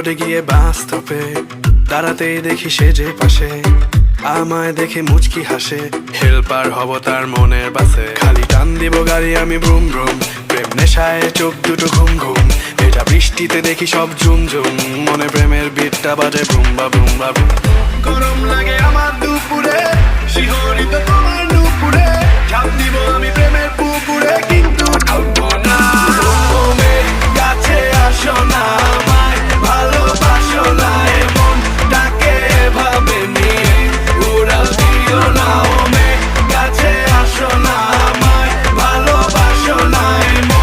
রোডে গিয়ে বাস স্টপে দাঁড়াতেই দেখি সে যে পাশে আমায় দেখে মুচকি হাসে। হেল্পার হব তার মনের বাসে, খালি টান দিব গাড়ি আমি ব্রুম ব্রুম। প্রেম নেশায় চোখ দুটো ঘুম ঘুম, এটা বৃষ্টিতে দেখি সব ঝুম ঝুম। মনে প্রেমের বিটটা বাজে বুম বা বুম বা বুম। গরম লাগে আমার দুপুরে, শিহরিত তোমার নুপুরে, ঝাঁপ দিব আমি প্রেমের পুকুরে, কিন্তু ঢুকবো না।